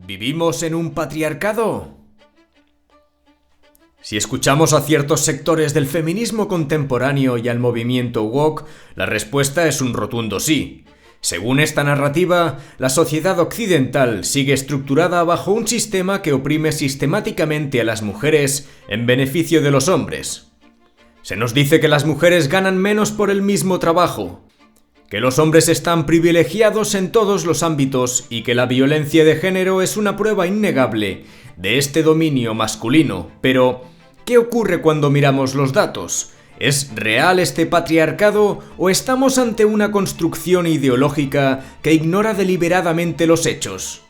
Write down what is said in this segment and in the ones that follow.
¿Vivimos en un patriarcado? Si escuchamos a ciertos sectores del feminismo contemporáneo y al movimiento woke, la respuesta es un rotundo sí. Según esta narrativa, la sociedad occidental sigue estructurada bajo un sistema que oprime sistemáticamente a las mujeres en beneficio de los hombres. Se nos dice que las mujeres ganan menos por el mismo trabajo, que los hombres están privilegiados en todos los ámbitos y que la violencia de género es una prueba innegable de este dominio masculino. Pero, ¿qué ocurre cuando miramos los datos? ¿Es real este patriarcado o estamos ante una construcción ideológica que ignora deliberadamente los hechos?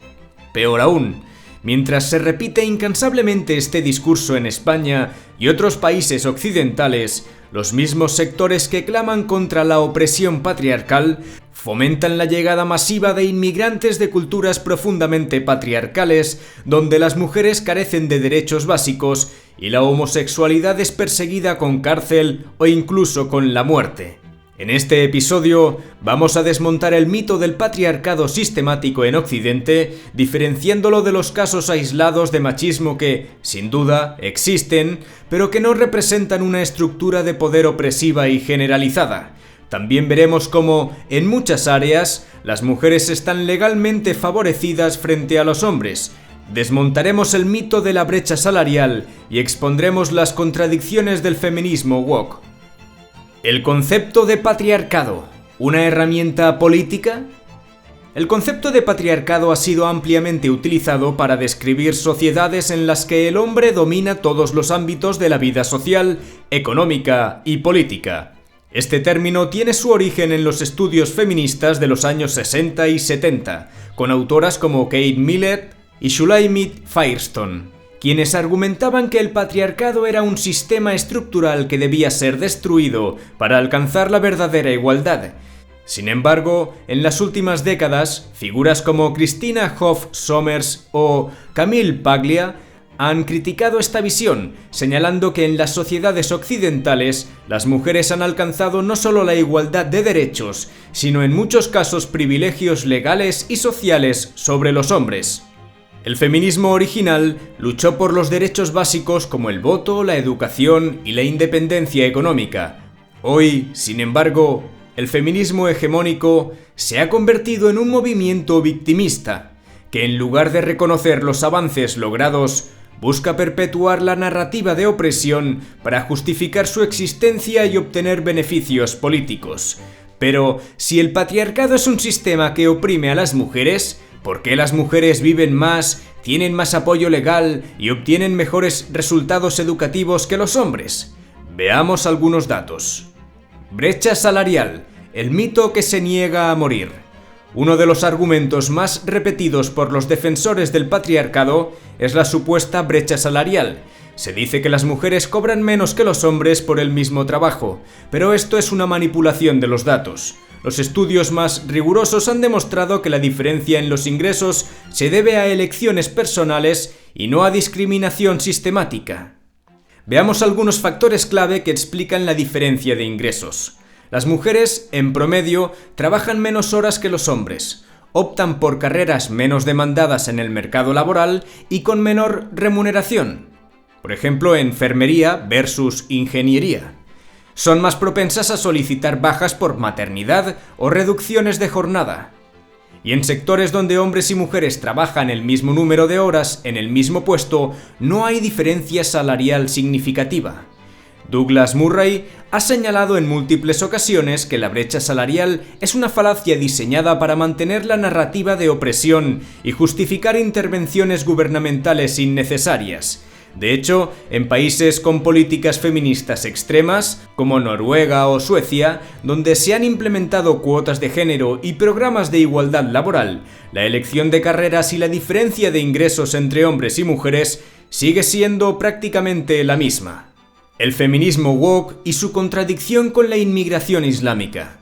Peor aún, mientras se repite incansablemente este discurso en España y otros países occidentales, los mismos sectores que claman contra la opresión patriarcal fomentan la llegada masiva de inmigrantes de culturas profundamente patriarcales, donde las mujeres carecen de derechos básicos y la homosexualidad es perseguida con cárcel o incluso con la muerte. En este episodio vamos a desmontar el mito del patriarcado sistemático en Occidente, diferenciándolo de los casos aislados de machismo que, sin duda, existen, pero que no representan una estructura de poder opresiva y generalizada. También veremos cómo, en muchas áreas, las mujeres están legalmente favorecidas frente a los hombres. Desmontaremos el mito de la brecha salarial y expondremos las contradicciones del feminismo woke. ¿El concepto de patriarcado, una herramienta política? El concepto de patriarcado ha sido ampliamente utilizado para describir sociedades en las que el hombre domina todos los ámbitos de la vida social, económica y política. Este término tiene su origen en los estudios feministas de los años 60 y 70, con autoras como Kate Millett y Shulamit Firestone, quienes argumentaban que el patriarcado era un sistema estructural que debía ser destruido para alcanzar la verdadera igualdad. Sin embargo, en las últimas décadas, figuras como Christina Hoff Sommers o Camille Paglia han criticado esta visión, señalando que en las sociedades occidentales las mujeres han alcanzado no solo la igualdad de derechos, sino en muchos casos privilegios legales y sociales sobre los hombres. El feminismo original luchó por los derechos básicos como el voto, la educación y la independencia económica. Hoy, sin embargo, el feminismo hegemónico se ha convertido en un movimiento victimista, que en lugar de reconocer los avances logrados, busca perpetuar la narrativa de opresión para justificar su existencia y obtener beneficios políticos. Pero, si el patriarcado es un sistema que oprime a las mujeres, ¿por qué las mujeres viven más, tienen más apoyo legal y obtienen mejores resultados educativos que los hombres? Veamos algunos datos. Brecha salarial, el mito que se niega a morir. Uno de los argumentos más repetidos por los defensores del patriarcado es la supuesta brecha salarial. Se dice que las mujeres cobran menos que los hombres por el mismo trabajo, pero esto es una manipulación de los datos. Los estudios más rigurosos han demostrado que la diferencia en los ingresos se debe a elecciones personales y no a discriminación sistemática. Veamos algunos factores clave que explican la diferencia de ingresos. Las mujeres, en promedio, trabajan menos horas que los hombres, optan por carreras menos demandadas en el mercado laboral y con menor remuneración. Por ejemplo, enfermería versus ingeniería. Son más propensas a solicitar bajas por maternidad o reducciones de jornada. Y en sectores donde hombres y mujeres trabajan el mismo número de horas en el mismo puesto, no hay diferencia salarial significativa. Douglas Murray ha señalado en múltiples ocasiones que la brecha salarial es una falacia diseñada para mantener la narrativa de opresión y justificar intervenciones gubernamentales innecesarias. De hecho, en países con políticas feministas extremas, como Noruega o Suecia, donde se han implementado cuotas de género y programas de igualdad laboral, la elección de carreras y la diferencia de ingresos entre hombres y mujeres sigue siendo prácticamente la misma. El feminismo woke y su contradicción con la inmigración islámica.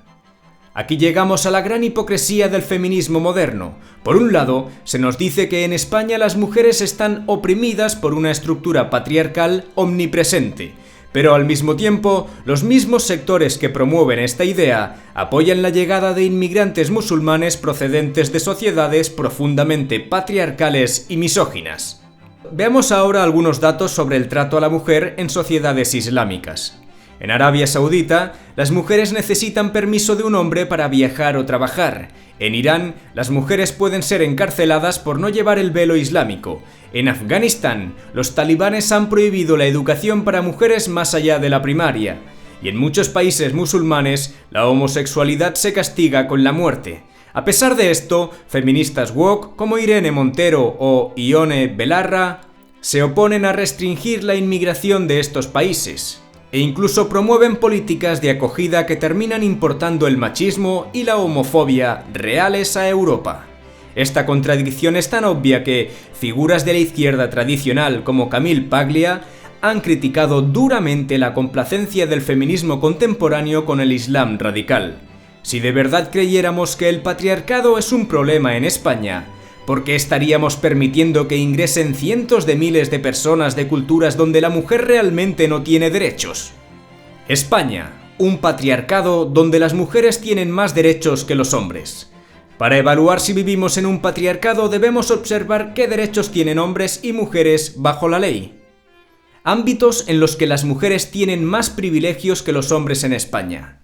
Aquí llegamos a la gran hipocresía del feminismo moderno. Por un lado, se nos dice que en España las mujeres están oprimidas por una estructura patriarcal omnipresente, Pero al mismo tiempo, los mismos sectores que promueven esta idea apoyan la llegada de inmigrantes musulmanes procedentes de sociedades profundamente patriarcales y misóginas. Veamos ahora algunos datos sobre el trato a la mujer en sociedades islámicas. En Arabia Saudita, las mujeres necesitan permiso de un hombre para viajar o trabajar. En Irán, las mujeres pueden ser encarceladas por no llevar el velo islámico. En Afganistán, los talibanes han prohibido la educación para mujeres más allá de la primaria. Y en muchos países musulmanes, la homosexualidad se castiga con la muerte. A pesar de esto, feministas woke como Irene Montero o Ione Belarra se oponen a restringir la inmigración de estos países. E incluso promueven políticas de acogida que terminan importando el machismo y la homofobia reales a Europa. Esta contradicción es tan obvia que figuras de la izquierda tradicional como Camille Paglia han criticado duramente la complacencia del feminismo contemporáneo con el Islam radical. Si de verdad creyéramos que el patriarcado es un problema en España, ¿por qué estaríamos permitiendo que ingresen cientos de miles de personas de culturas donde la mujer realmente no tiene derechos? España, un patriarcado donde las mujeres tienen más derechos que los hombres. Para evaluar si vivimos en un patriarcado debemos observar qué derechos tienen hombres y mujeres bajo la ley. Ámbitos en los que las mujeres tienen más privilegios que los hombres en España.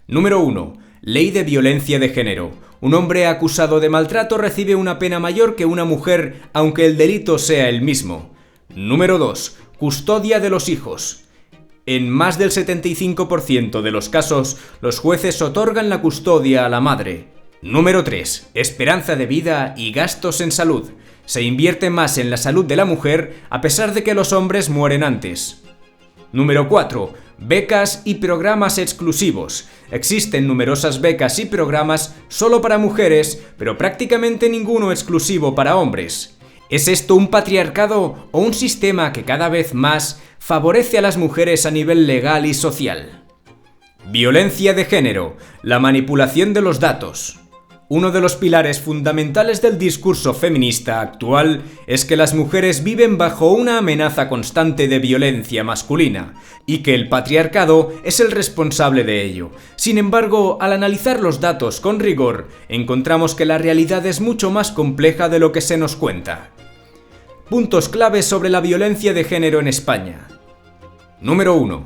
Número 1. Ley de violencia de género. Un hombre acusado de maltrato recibe una pena mayor que una mujer, aunque el delito sea el mismo. Número 2. Custodia de los hijos. En más del 75% de los casos, los jueces otorgan la custodia a la madre. Número 3. Esperanza de vida y gastos en salud. Se invierte más en la salud de la mujer a pesar de que los hombres mueren antes. Número 4. Becas y programas exclusivos. Existen numerosas becas y programas solo para mujeres, pero prácticamente ninguno exclusivo para hombres. ¿Es esto un patriarcado o un sistema que cada vez más favorece a las mujeres a nivel legal y social? Violencia de género, la manipulación de los datos. Uno de los pilares fundamentales del discurso feminista actual es que las mujeres viven bajo una amenaza constante de violencia masculina y que el patriarcado es el responsable de ello. Sin embargo, al analizar los datos con rigor, encontramos que la realidad es mucho más compleja de lo que se nos cuenta. Puntos claves sobre la violencia de género en España. Número 1.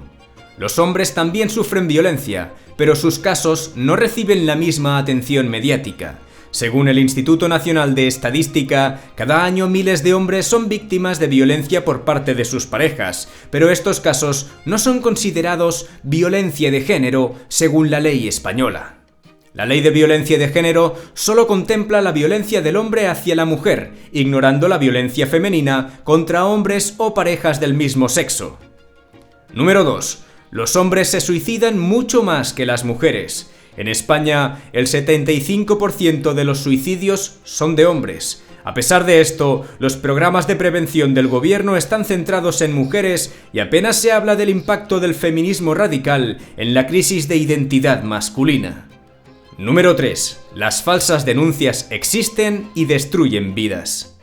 Los hombres también sufren violencia, pero sus casos no reciben la misma atención mediática. Según el Instituto Nacional de Estadística, cada año miles de hombres son víctimas de violencia por parte de sus parejas, pero estos casos no son considerados violencia de género según la ley española. La ley de violencia de género solo contempla la violencia del hombre hacia la mujer, ignorando la violencia femenina contra hombres o parejas del mismo sexo. Número 2. Los hombres se suicidan mucho más que las mujeres. En España, el 75% de los suicidios son de hombres. A pesar de esto, los programas de prevención del gobierno están centrados en mujeres y apenas se habla del impacto del feminismo radical en la crisis de identidad masculina. Número 3. Las falsas denuncias existen y destruyen vidas.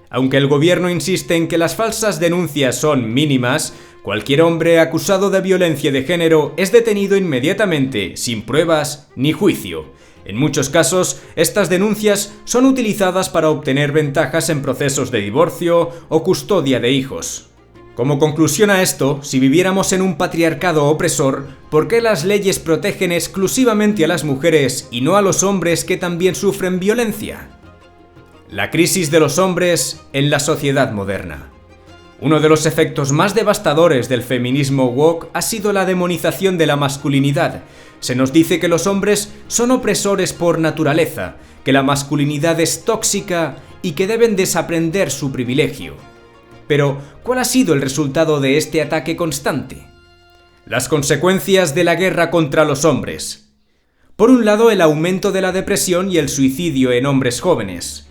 Aunque el gobierno insiste en que las falsas denuncias son mínimas, cualquier hombre acusado de violencia de género es detenido inmediatamente, sin pruebas ni juicio. En muchos casos, estas denuncias son utilizadas para obtener ventajas en procesos de divorcio o custodia de hijos. Como conclusión a esto, si viviéramos en un patriarcado opresor, ¿por qué las leyes protegen exclusivamente a las mujeres y no a los hombres que también sufren violencia? La crisis de los hombres en la sociedad moderna. Uno de los efectos más devastadores del feminismo woke ha sido la demonización de la masculinidad. Se nos dice que los hombres son opresores por naturaleza, que la masculinidad es tóxica y que deben desaprender su privilegio. Pero, ¿cuál ha sido el resultado de este ataque constante? Las consecuencias de la guerra contra los hombres. Por un lado, el aumento de la depresión y el suicidio en hombres jóvenes.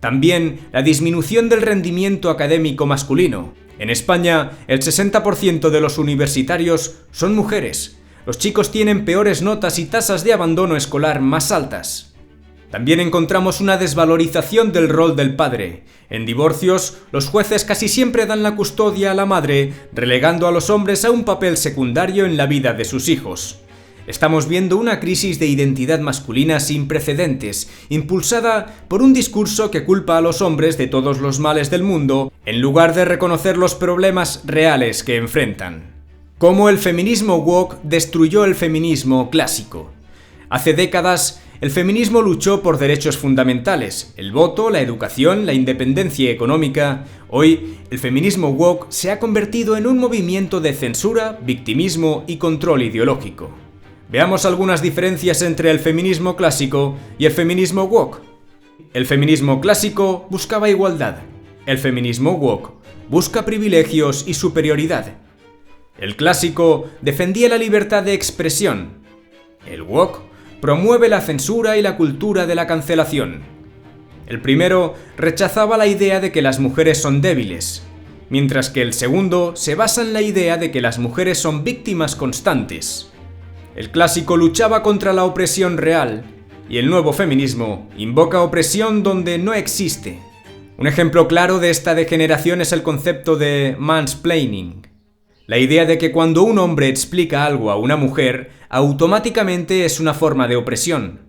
También la disminución del rendimiento académico masculino. En España, el 60% de los universitarios son mujeres. Los chicos tienen peores notas y tasas de abandono escolar más altas. También encontramos una desvalorización del rol del padre. En divorcios, los jueces casi siempre dan la custodia a la madre, relegando a los hombres a un papel secundario en la vida de sus hijos. Estamos viendo una crisis de identidad masculina sin precedentes, impulsada por un discurso que culpa a los hombres de todos los males del mundo, en lugar de reconocer los problemas reales que enfrentan. Cómo el feminismo woke destruyó el feminismo clásico. Hace décadas, el feminismo luchó por derechos fundamentales, el voto, la educación, la independencia económica. Hoy, el feminismo woke se ha convertido en un movimiento de censura, victimismo y control ideológico. Veamos algunas diferencias entre el feminismo clásico y el feminismo woke. El feminismo clásico buscaba igualdad. El feminismo woke busca privilegios y superioridad. El clásico defendía la libertad de expresión. El woke promueve la censura y la cultura de la cancelación. El primero rechazaba la idea de que las mujeres son débiles, mientras que el segundo se basa en la idea de que las mujeres son víctimas constantes. El clásico luchaba contra la opresión real, y el nuevo feminismo invoca opresión donde no existe. Un ejemplo claro de esta degeneración es el concepto de mansplaining. La idea de que cuando un hombre explica algo a una mujer, automáticamente es una forma de opresión.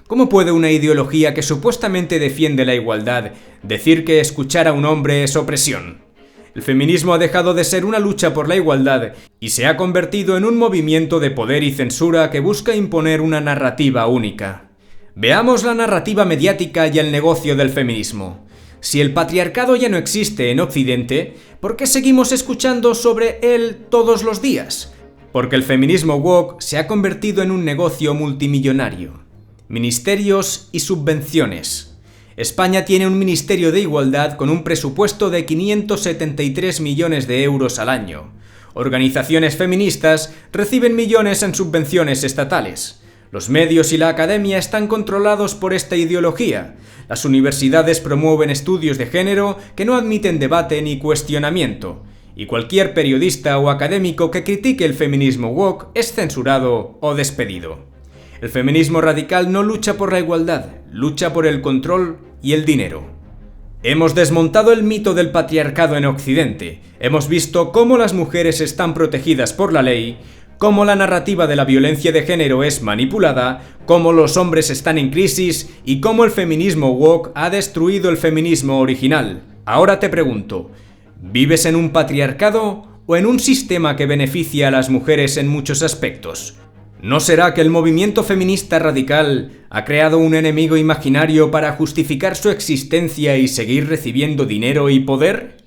¿Cómo puede una ideología que supuestamente defiende la igualdad decir que escuchar a un hombre es opresión? El feminismo ha dejado de ser una lucha por la igualdad y se ha convertido en un movimiento de poder y censura que busca imponer una narrativa única. Veamos la narrativa mediática y el negocio del feminismo. Si el patriarcado ya no existe en Occidente, ¿por qué seguimos escuchando sobre él todos los días? Porque el feminismo woke se ha convertido en un negocio multimillonario. Ministerios y subvenciones. España tiene un Ministerio de Igualdad con un presupuesto de 573 millones de euros al año. Organizaciones feministas reciben millones en subvenciones estatales. Los medios y la academia están controlados por esta ideología. Las universidades promueven estudios de género que no admiten debate ni cuestionamiento. Y cualquier periodista o académico que critique el feminismo woke es censurado o despedido. El feminismo radical no lucha por la igualdad, lucha por el control y el dinero. Hemos desmontado el mito del patriarcado en Occidente. Hemos visto cómo las mujeres están protegidas por la ley, cómo la narrativa de la violencia de género es manipulada, cómo los hombres están en crisis y cómo el feminismo woke ha destruido el feminismo original. Ahora te pregunto, ¿vives en un patriarcado o en un sistema que beneficia a las mujeres en muchos aspectos? ¿No será que el movimiento feminista radical ha creado un enemigo imaginario para justificar su existencia y seguir recibiendo dinero y poder?